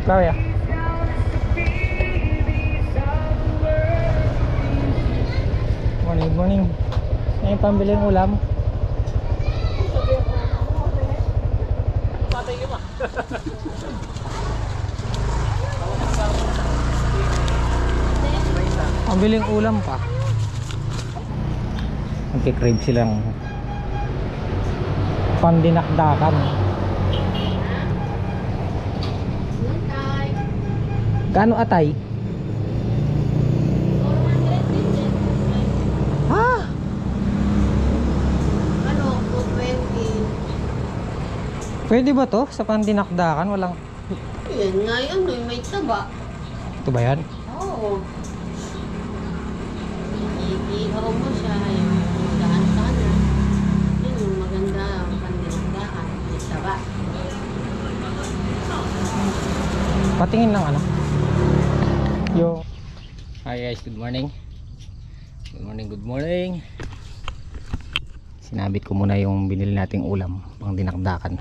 Kaya. Morning, morning. Ngayon pambili ng ulam. Patay ka ba? Pambiling ulam pa. Nagkikrave silang pandinakdakan. Gaano atay? Ha? Ano, 220. Pwede ba to sa pandinakdakan? Walang... Yan nga yun, may taba. Ito ba yan? Oo. Iihaw mo siya, yung daan-daan. Yun yung maganda, ang pandinagdahan. May taba. Patingin ng ano? Yung... Hi guys, good morning. Good morning, good morning. Sinabit ko muna yung binili nating ulam pang dinakdakan.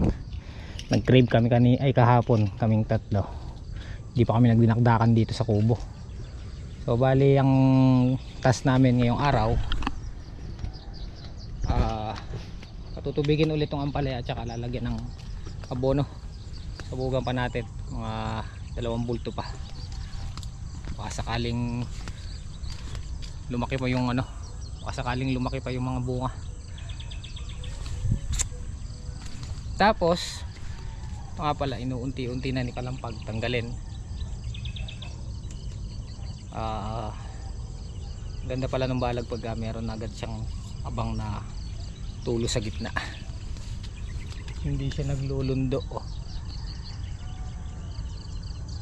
Nag-crave kami kahapon, kaming tatlo. Hindi pa kami nagdinakdakan dito sa Kubo. So bali ang task namin ngayong araw, patutubigin ulit tong ampalaya at saka lalagyan ng abono. Sabugan pa natin mga 2 bulto pa. Baka sakaling lumaki pa yung ano, baka sakaling lumaki pa yung mga bunga. Tapos ito nga pala, inuunti-unti na ni Kalampag tanggalin. Ganda pala ng balag pag meron agad siyang abang na tulo sa gitna. Hindi siya naglulundo.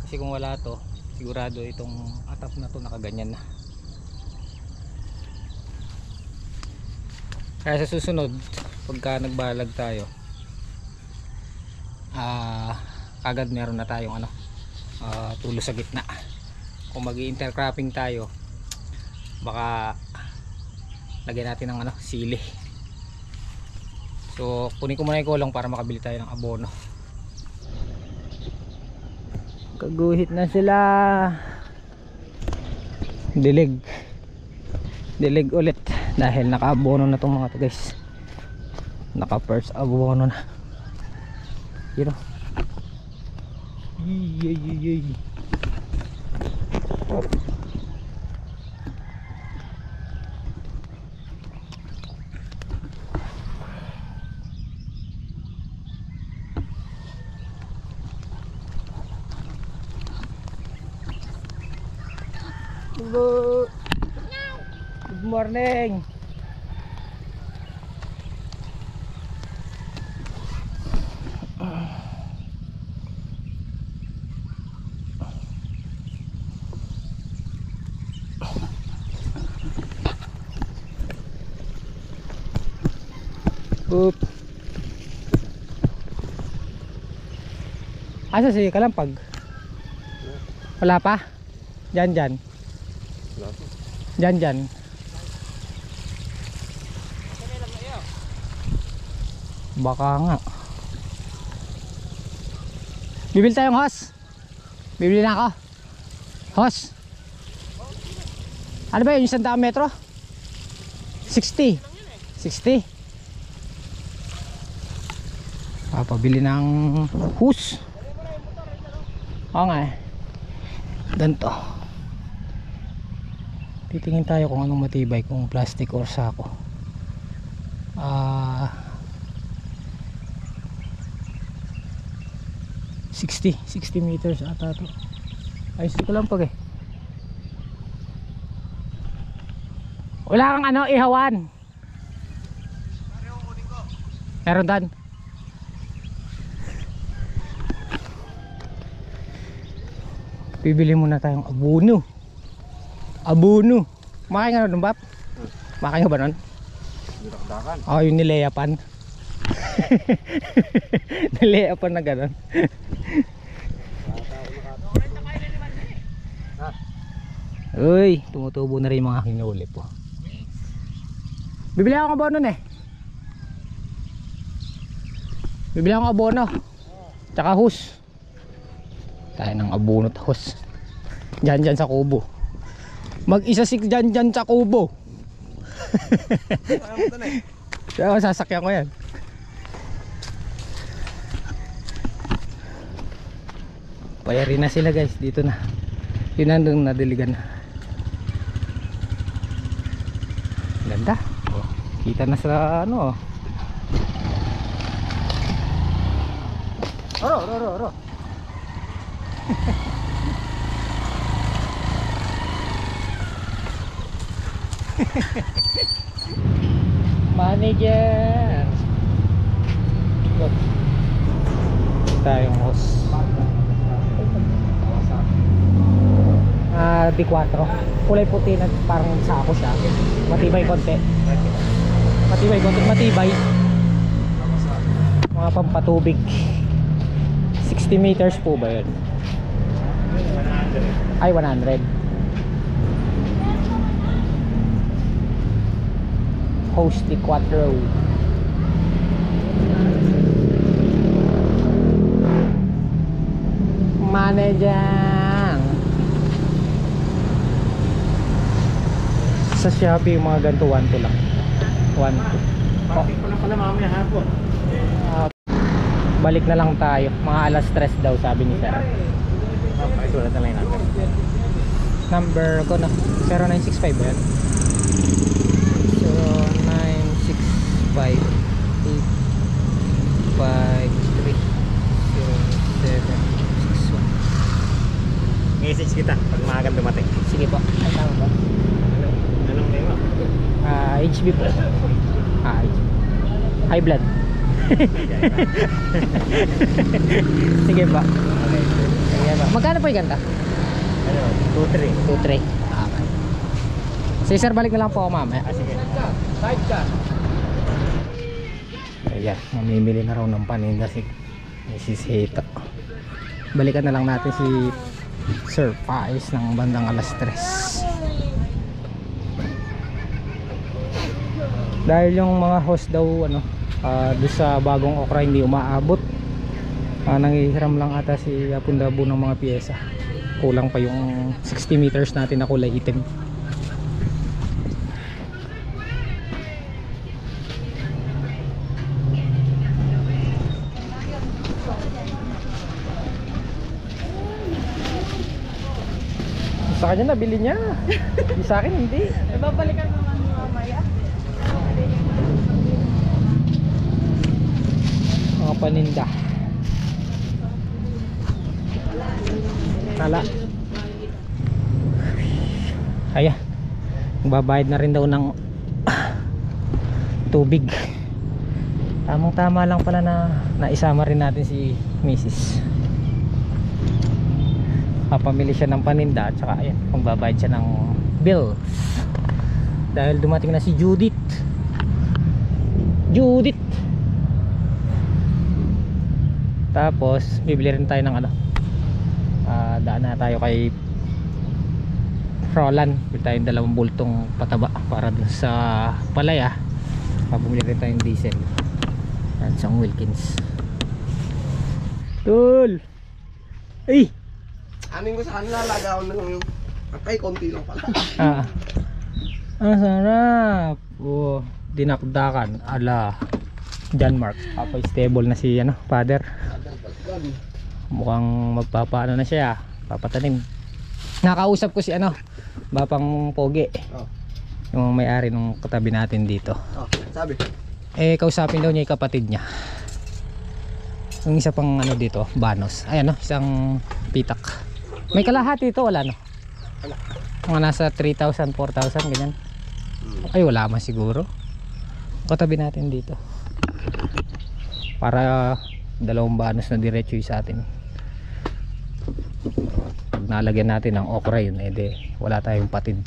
Kasi kung wala to, sigurado itong atap na to nakaganyan na. Kaya sa susunod, pagka nagbalag tayo, kagad meron na tayong ano, tulo sa gitna. Kung mag-intercropping tayo, baka lagyan natin ng ano, sili. So kunin ko muna yung kulong para makabili tayo ng abono. Kaguhit na sila. Dilig ulit dahil naka-abono na tong mga to guys. Naka first abono na. Yun o. Yay. Good morning. Oop. Asa si Kalampag? Wala pa? Diyan. Diyan. Baka nga. Bibili tayong hose. Bibili na ako. Hose. Ano ba yun? 100 metro? 60. Papabili ng hose. Oo nga eh. Ganito. Titingin tayo kung anong matibay, kung plastic or sako. 60 meters ata to. Ayos ko lang pag eh. Wala kang ano, ihawan. Meron dan. Bibili muna tayong abono. Makain nga nun, Bap? Makain nga ba nun? Oo, yung nilayapan. Nilayapan na gano'n. Uy, tumutubo na rin yung mga hinuli po. Bibili ako ng abono eh. Bibili ako ng abono. Tsaka hose. tayo ng abunot hose dyan sa kubo. Mag-isa si dyan sa kubo. Kaya sasakyan ko yan. Payari na sila guys, dito na. Yun nandun nadiligan na. Ganda. Oh, kita na sa ano. Oro. Manager. Look. Tayong host. D4. Kulay puti na parang sako siya. Matibay konti. Matibay. Mga pampatubig. 60 meters po ba yun? Ay, 100. Host D4. Manager. Sa Shopee yung mga ganito 1-2 lang. 1-2. Parting ko na pala mamaya hapon. Balik na lang tayo. Mga alas 3 daw sabi ni sir. Isulat na lang yung number. Number ko na 0965 ba yan? 0965-853-0761. Message kita pag maagang dumating. Sige po. Ay tama ba? Anong name mo? HB po. HB. High blood. Sige pa. Sige pa. Magkano po yung ganda? Ano? 2-3. 2-3. Okay. Sige sir, balik na lang po ako mamaya. Sige. Ayan, mamimili na raw ng paninda si Mrs. Hita. Balikan na lang natin si Sir Pais ng bandang alas 3. Dahil yung mga host daw doon sa bagong okra hindi umaabot, nangihiram lang ata si Apundabo ng mga piyesa. Kulang pa yung 60 meters natin na kulay itim. Sa kanya nabili niya. Sa akin hindi. Babalikan naman mamaya. Mga paninda. Tala. Ayan. Babayad na rin daw ng tubig. Tamang tama lang pala na naisama rin natin si Mrs. Papamili siya ng paninda at saka ayan, magbabayad siya ng bills. Dahil dumating na si Judith. Tapos bibili rin tayo ng daan na tayo kay Roland. Bili tayong 2 bultong pataba para dun sa palaya. Bumili rin tayong diesel at isang Wilkins. Tul! Ay! Anin ko sa kanila, lagaw na lang yung patay, konti lang pala. Ang sarap. Oh, dinakdakan ala John Mark. Papa stable na si father. Mukhang magpapaano na siya, papatanim. Nakausap ko si Bapang Pogi. Oh. Yung may-ari nung katabi natin dito. Oh, sabi. Kausapin daw niya yung kapatid niya. Yung isa pang dito, Banos. Ayan isang pitak. May kalahati ito, wala Wala. Mga nasa 3,000, 4,000 ganyan. Ay wala man siguro. Katabi natin dito. Para 2 banos na diretso sa atin. Pag nalagyan natin ng okra yun, wala tayong patid.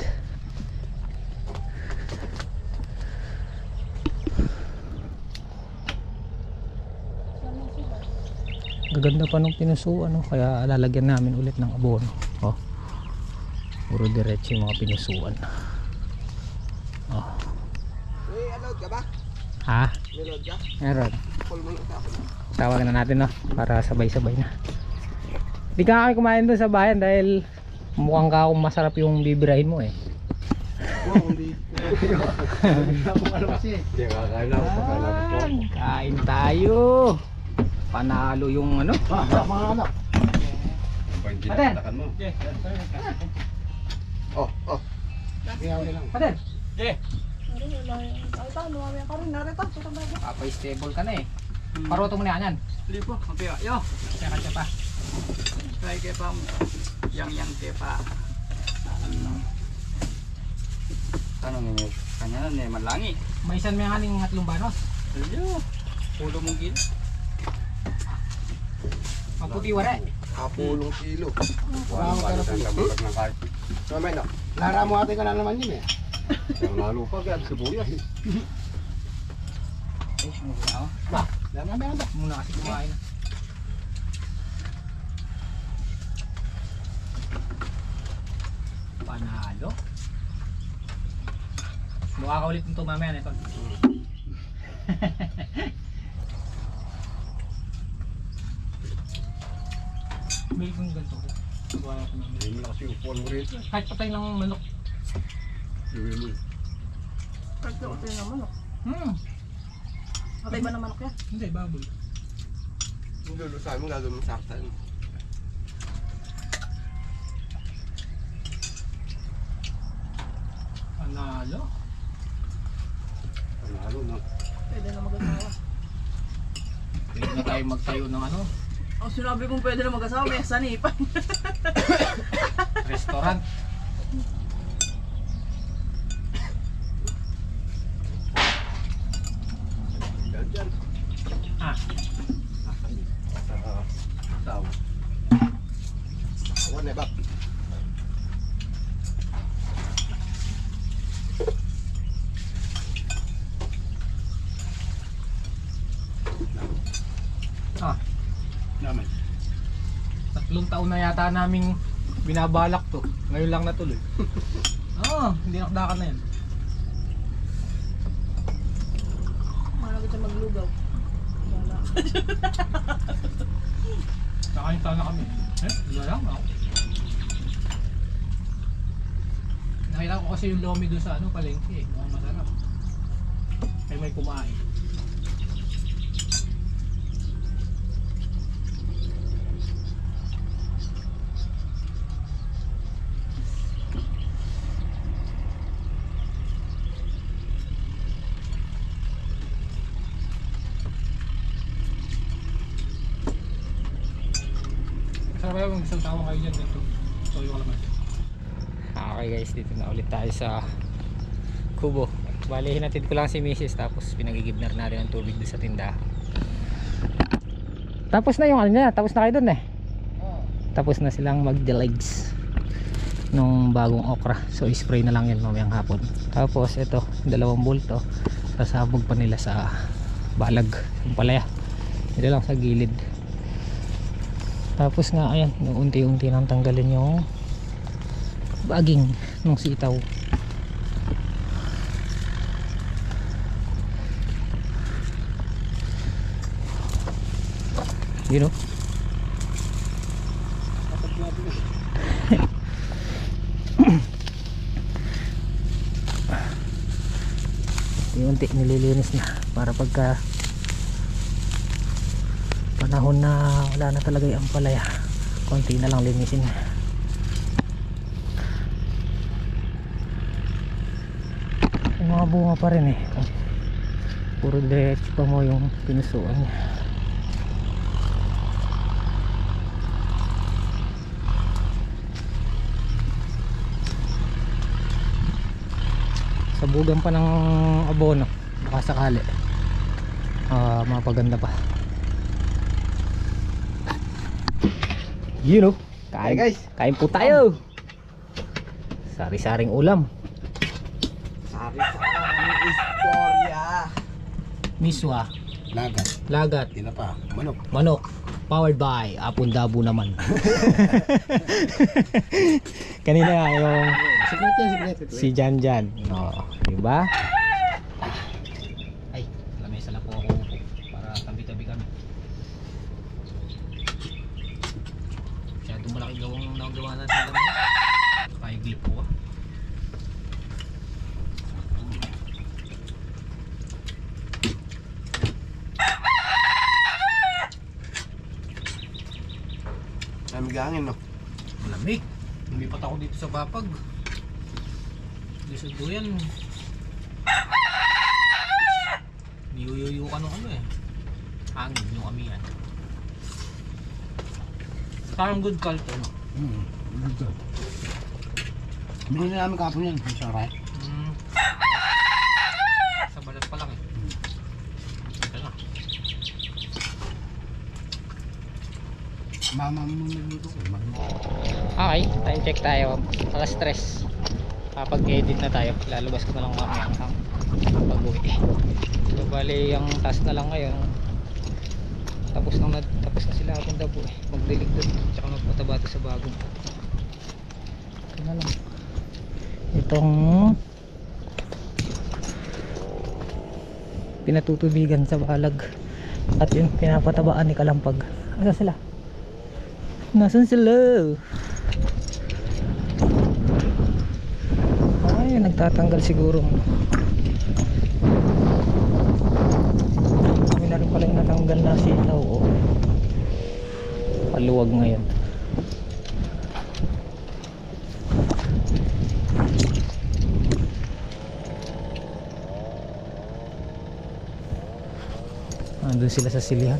Gaganda pa nung pinusuan, kaya lalagyan namin ulit ng abono. Puro diretso yung mga pinusuan. May load ka ba? Ha? May load ka? Meron. Call mo lang sa akin. Tawagan na natin para sabay-sabay na. Hindi ka kami kumain doon sa bayan dahil mukhang ka akong masarap yung bibirahin mo eh. Oo, hindi. Hindi, kakain ako. Kain tayo. Panalo yung ano. Mga anak. Paten. Oh, oh. Iyaw lang. Paten. Ay, tayo, lumamaya ka rin. Narito, sa tabago. Papa-stable ka na eh. Paruto mo na yan. Lipo, kape yo. Tsaka siya pa. Try kay pam. Yang kay pa. Ano ni kanya ni malangi. May isan may haning hatlong banos. Yo. Pulo mong gil. Magputi wala. Kapulong kilo. Wala ka na po. Mamay na. Lara mo ate ka na naman yun eh. Ang lalo pa, kaya sibuyas. Mamay na. Muna kasi kumain. Panalo. Mukha ka ulit nito mamaya na ito. Bili kong ganito. Wala ko naman. Hindi mo na kasi upuan mo rito. Kahit patay ng manok. Gawin mo. Pagka ko tayo naman. Patay ba naman ako yan? Hindi, baboy. Yung lulusahin mo, gagawin mo saktan. Panalo. Panalo na. Pwede na mag-asawa. Pwede na tayo magtayo ng ano, O sinabi kong pwede na mag-asawa, may sanipan. restaurant. Yan, yan. Ah, Sa tao. Awan na ba? ah, Naman. 3 taon na yata naming binabalak to. Ngayon lang natuloy. Hindi nakdakan na yan. Malapit siya maglugaw. Wala. Nakain sana kami. Wala lang ako. Nakita ko kasi yung lomi doon sa ano, palengke eh. Mukhang masarap. Kaya may kumain. Masarap kaya kung isang tawang kayo dyan dito. Toyo ka naman. Okay guys, dito na ulit tayo sa Kubo. Bali, hinatid ko lang si Mrs. tapos pinagigibnar natin ang tubig doon sa tindahan. Tapos na yung ano niya, tapos na kayo doon eh. Tapos na silang mag-delegs nung bagong okra. So spray na lang yan mamayang hapon. Tapos ito, 2 bulto. Tapos habog pa nila sa balag, yung palaya. Ito lang sa gilid. Tapos nga ayan, unti-unti nang tanggalin yung baging ng sitaw. You know? Unti nililinis na para pagka panahon na wala na talaga yung ampalaya, konti na lang linisin. Yung mga bunga pa rin eh, puro diretso pa mo yung pinusuan niya. Sabugan pa ng abono baka sakali mapaganda pa. You know, kain, Hey guys, kain po tayo. Sari-saring ulam. Sari-saring istorya. Miswa, Lagat. lagat, Tinapa. Manok. manok. Powered by Apon Dabo naman. Kanina nga yung Secret yan, secret. si Jan Jan. No, diba? Ay, lamesa na po ako para tabi-tabi kami. gawang nagawa natin naman. Paiglip po ah. Namigangin, no? Malamig. Lumipat ako dito sa Bapag. Dito sa Duyan. Niyuyuyo ka nung ano eh. Hangin nung kami yan. Parang good call to, no? Dito. Binili namin kapon yan. Sa right. Sa balat pa lang eh. Ito na. Mama mo niluluto ko. Okay, time check tayo. Alas 3. Kapag-edit na tayo. Lalabas ko na lang kami ang pag-uwi. So bali, ang task na lang ngayon. Tapos na sila akong dabo eh. Magdilig doon. Tsaka magpatabato sa bagong. Ito na lang. Itong pinatutubigan sa balag. At yun, pinapatabaan ni Kalampag. Asa sila? Nasaan sila? Ay, nagtatanggal siguro. Kami na rin pala yung natanggal na sitaw. Oh. Paluwag ngayon. Andun sila sa silihan.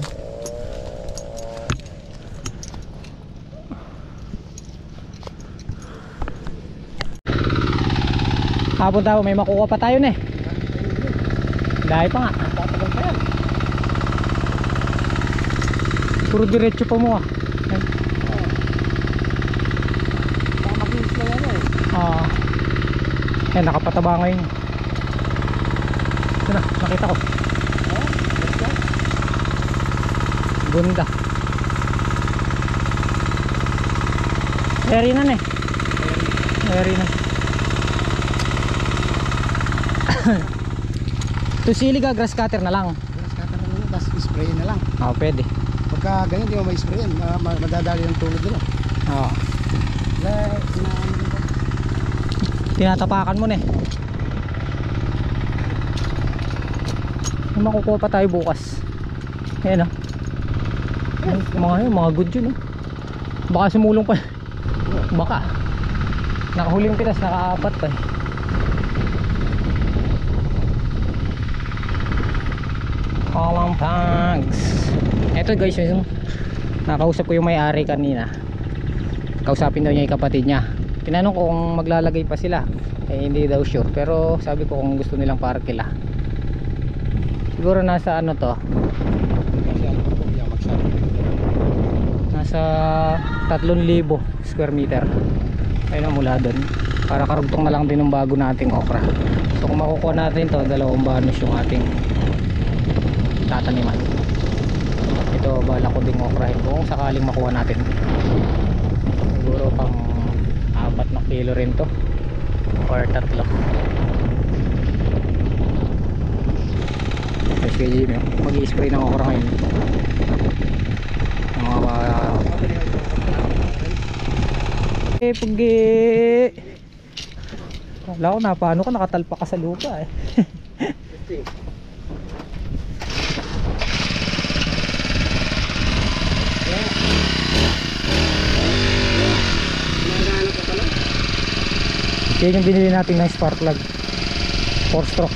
Hapon tayo, may makuha pa tayo na eh. Dahil pa nga. Tatagal pa yan. Puro diretso pa mo ah. Baka mag-iis na yan eh. Yan, nakapataba ngayon. Ito na, nakita ko. Gunda. Eri na eh. Eri na. Ito sili ka, grass cutter na lang. Grass cutter na lang, tapos spray na lang. Pwede. Pagka ganyan, di mo may spray yan. Madadali ng tulad nila. Tinatapakan mo na eh. May makukuha pa tayo bukas. Ayan mga good yun eh. Baka sumulong pa. Baka nakahuling pitas, nakaapat pa eh. Pags. Eto guys, yung nakausap ko yung may-ari kanina. Kausapin daw niya yung kapatid niya. Tinanong ko kung maglalagay pa sila. Eh hindi daw sure. Pero sabi ko kung gusto nilang parkila. Siguro nasa ano to. Nasa 3,000 square meter. Ayun ang mula doon. Para karugtong na lang din ng bago nating okra. So kung makukuha natin to, 2 banos yung ating tataniman. Ito bala ko ding okrahin kung sakaling makuha natin. Siguro pang 4 na kilo rin to or 3. Kasi kay Jimmy mag-i-spray ng okra ngayon. Pagi wala ko na paano ka nakatalpa ka sa lupa eh. Yan yung binili natin ng spark plug 4 stroke.